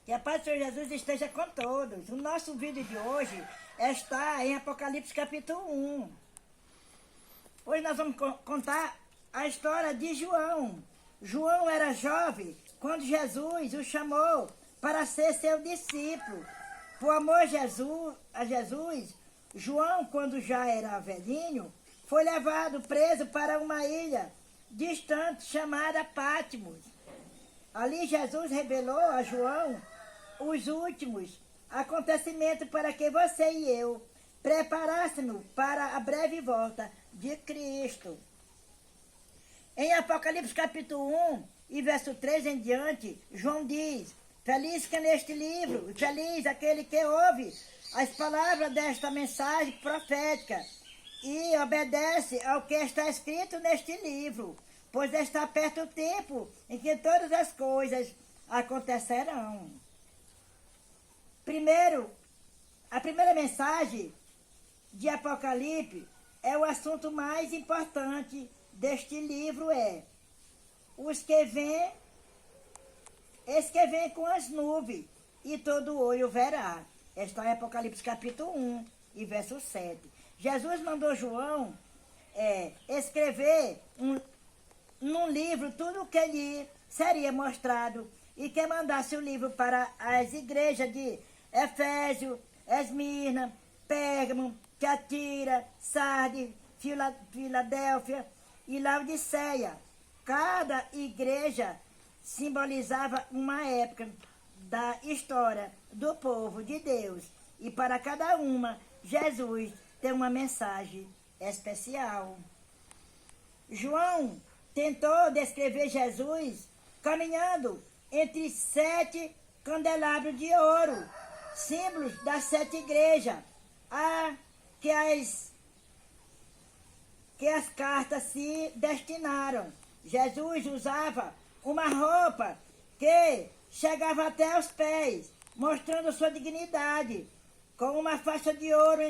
Que a paz do Senhor Jesus esteja com todos. O nosso vídeo de hoje está em Apocalipse capítulo 1. Hoje nós vamos contar a história de João. João era jovem quando Jesus o chamou para ser seu discípulo. Por amor a Jesus, João, quando já era velhinho, foi levado preso para uma ilha distante chamada Patmos. Ali Jesus revelou a João os últimos acontecimentos para que você e eu preparássemos para a breve volta de Cristo. Em Apocalipse capítulo 1 e verso 3 em diante, João diz: feliz que neste livro, feliz aquele que ouve as palavras desta mensagem profética e obedece ao que está escrito neste livro, pois está perto o tempo em que todas as coisas acontecerão. A primeira mensagem de Apocalipse é o assunto mais importante deste livro, esse que vem com as nuvens, e todo olho verá. Está em Apocalipse capítulo 1 e verso 7. Jesus mandou João escrever num livro tudo o que lhe seria mostrado, e que mandasse o livro para as igrejas de Efésio, Esmirna, Pérgamo, Tiatira, Sardes, Filadélfia e Laodiceia. Cada igreja simbolizava uma época da história do povo de Deus, e para cada uma, Jesus tem uma mensagem especial. João tentou descrever Jesus caminhando entre 7 candelabros de ouro, símbolos das 7 igrejas, que as cartas se destinaram. Jesus usava uma roupa que chegava até os pés, mostrando sua dignidade, com uma faixa de ouro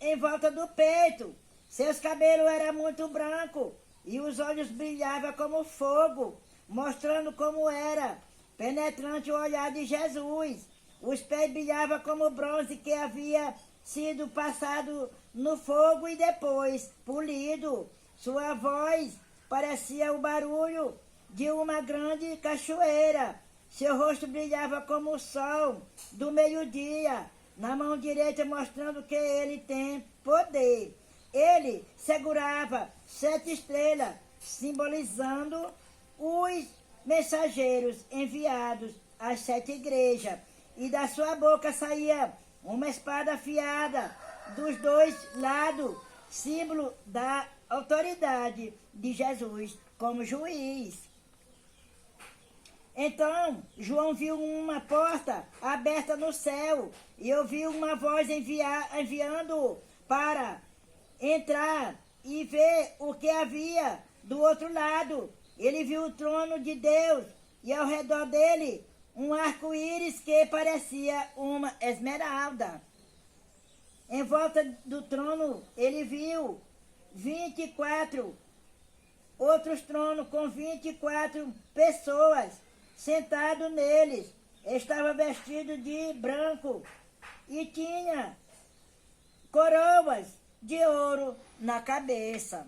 em volta do peito. Seus cabelos eram muito brancos e os olhos brilhavam como fogo, mostrando como era penetrante o olhar de Jesus. Os pés brilhavam como bronze que havia sido passado no fogo e depois polido. Sua voz parecia o barulho de uma grande cachoeira. Seu rosto brilhava como o sol do meio-dia, na mão direita mostrando que ele tem poder. Ele segurava 7 estrelas, simbolizando os mensageiros enviados às 7 igrejas. E da sua boca saía uma espada afiada dos 2 lados, símbolo da autoridade de Jesus como juiz. Então, João viu uma porta aberta no céu e ouviu uma voz enviando-o para entrar e ver o que havia do outro lado. Ele viu o trono de Deus e ao redor dele um arco-íris que parecia uma esmeralda. Em volta do trono ele viu 24 outros tronos com 24 pessoas sentadas neles. Estava vestido de branco e tinha coroas de ouro na cabeça.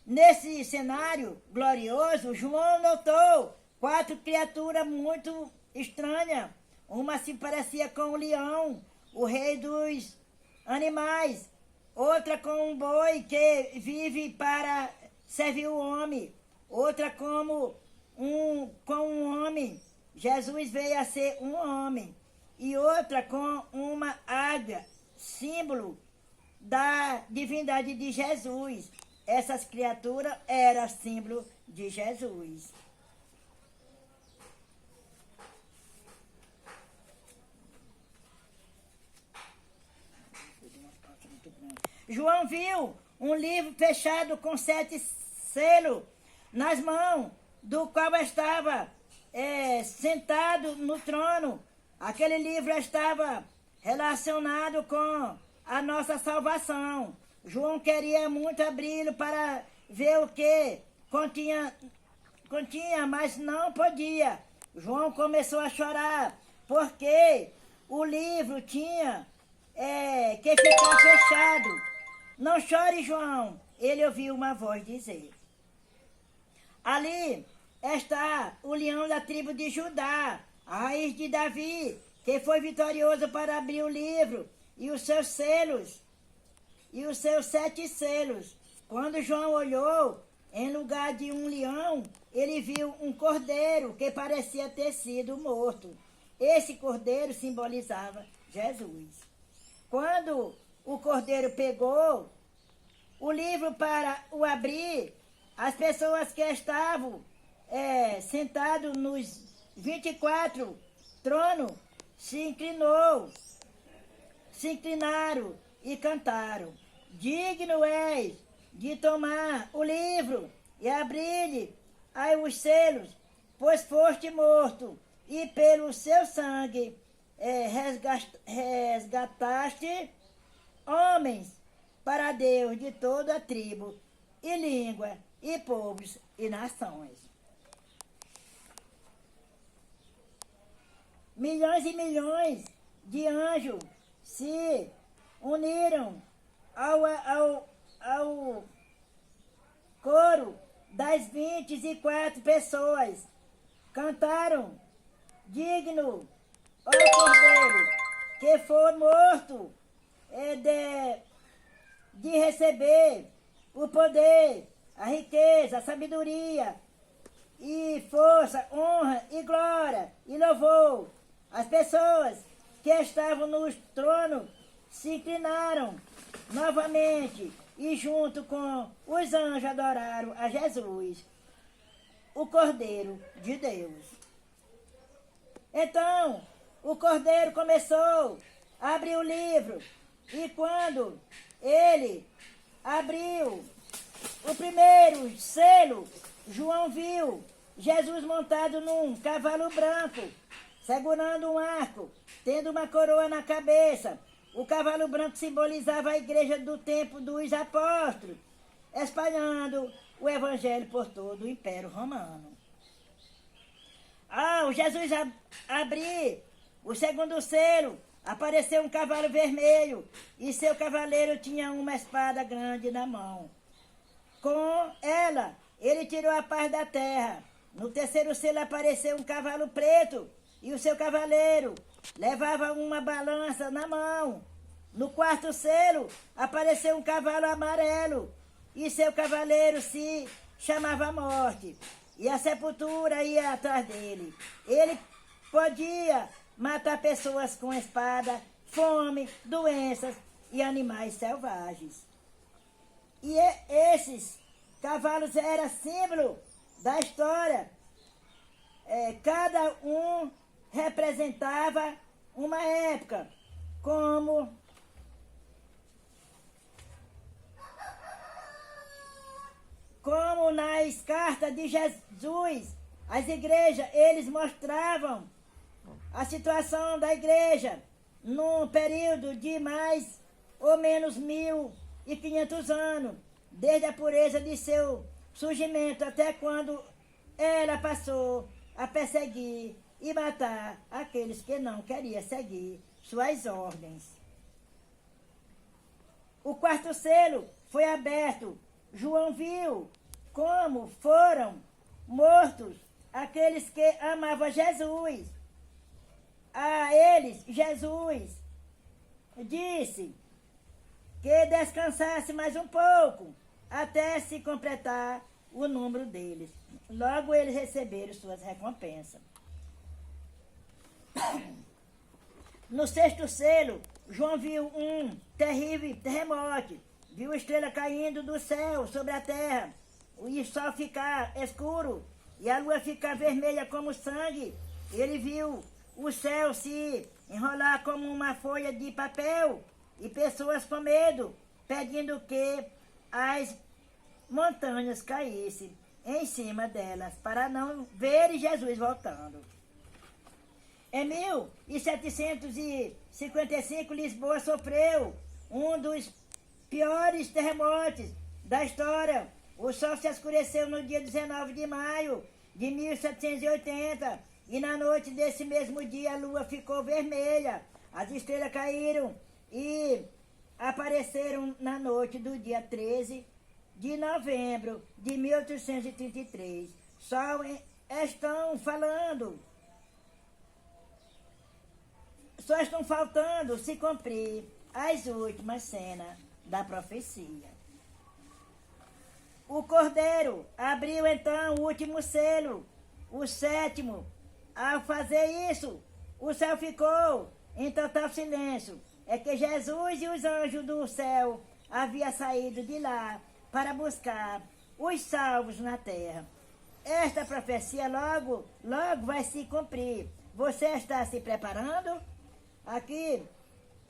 Nesse cenário glorioso, João notou 4 criaturas muito estranhas. Uma se parecia com um leão, o rei dos animais. Outra com um boi que vive para servir o homem. Outra com um homem. Jesus veio a ser um homem. E outra com uma águia, símbolo da divindade de Jesus. Essas criaturas eram símbolo de Jesus. João viu um livro fechado com 7 selos nas mãos, do qual estava sentado no trono. Aquele livro estava relacionado com a nossa salvação. João queria muito abri-lo para ver o que continha, mas não podia. João começou a chorar porque o livro tinha que ficar fechado. Não chore, João, ele ouviu uma voz dizer. Ali está o leão da tribo de Judá, a raiz de Davi, que foi vitorioso para abrir o livro e os seus selos, e os seus 7 selos. Quando João olhou, em lugar de um leão, ele viu um cordeiro que parecia ter sido morto. Esse cordeiro simbolizava Jesus. Quando o cordeiro pegou o livro para o abrir, as pessoas que estavam sentadas nos 24 tronos se inclinaram e cantaram: digno és de tomar o livro e abrir-lhe os selos, pois foste morto e pelo seu sangue resgataste homens para Deus de toda a tribo e língua e povos e nações. Milhões e milhões de anjos se uniram ao coro das 24 pessoas. Cantaram: digno, ó Cordeiro, que foi morto, de receber o poder, a riqueza, a sabedoria, e força, honra e glória e louvor. As pessoas que estavam nos tronos se inclinaram novamente e junto com os anjos adoraram a Jesus, o Cordeiro de Deus. Então, o Cordeiro começou a abrir o livro e quando ele abriu o primeiro selo, João viu Jesus montado num cavalo branco, segurando um arco, tendo uma coroa na cabeça. O cavalo branco simbolizava a igreja do tempo dos apóstolos, espalhando o evangelho por todo o Império Romano. Ao Jesus abrir o segundo selo, apareceu um cavalo vermelho e seu cavaleiro tinha uma espada grande na mão. Com ela, ele tirou a paz da terra. No terceiro selo apareceu um cavalo preto e o seu cavaleiro levava uma balança na mão. No quarto selo apareceu um cavalo amarelo e seu cavaleiro se chamava Morte e a sepultura ia atrás dele. Ele podia matar pessoas com espada, fome, doenças e animais selvagens. E esses cavalos eram símbolo da história. Cada um representava uma época, como nas cartas de Jesus, as igrejas, eles mostravam a situação da igreja num período de mais ou menos 1.500 anos, desde a pureza de seu surgimento até quando ela passou a perseguir e matar aqueles que não queriam seguir suas ordens. O quarto selo foi aberto. João viu como foram mortos aqueles que amavam Jesus. A eles, Jesus disse que descansasse mais um pouco, até se completar o número deles. Logo eles receberam suas recompensas. No sexto selo, João viu um terrível terremoto. Viu a estrela caindo do céu sobre a terra, e o sol ficar escuro, e a lua ficar vermelha como sangue. Ele viu o céu se enrolar como uma folha de papel, e pessoas com medo, pedindo que as montanhas caíssem em cima delas, para não ver Jesus voltando. Em 1755, Lisboa sofreu um dos piores terremotos da história. O sol se escureceu no dia 19 de maio de 1780 E na noite desse mesmo dia a lua ficou vermelha, as estrelas caíram e apareceram na noite do dia 13 de novembro de 1833. Só estão faltando se cumprir as últimas cenas da profecia. O cordeiro abriu então o último selo, o sétimo. Ao fazer isso, o céu ficou em total silêncio. É que Jesus e os anjos do céu haviam saído de lá para buscar os salvos na terra. Esta profecia logo vai se cumprir. Você está se preparando? Aqui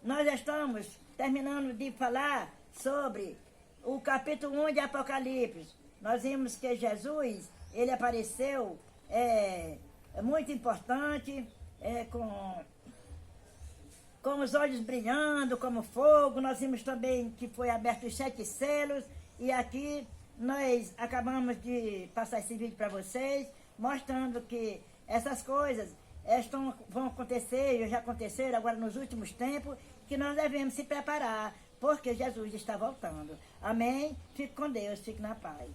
nós estamos terminando de falar sobre o capítulo 1 de Apocalipse. Nós vimos que Jesus, ele apareceu, é muito importante, com os olhos brilhando como fogo. Nós vimos também que foi aberto os 7 selos, e aqui nós acabamos de passar esse vídeo para vocês, mostrando que essas coisas vão acontecer, já aconteceram agora nos últimos tempos, que nós devemos se preparar, porque Jesus está voltando. Amém? Fique com Deus, fique na paz.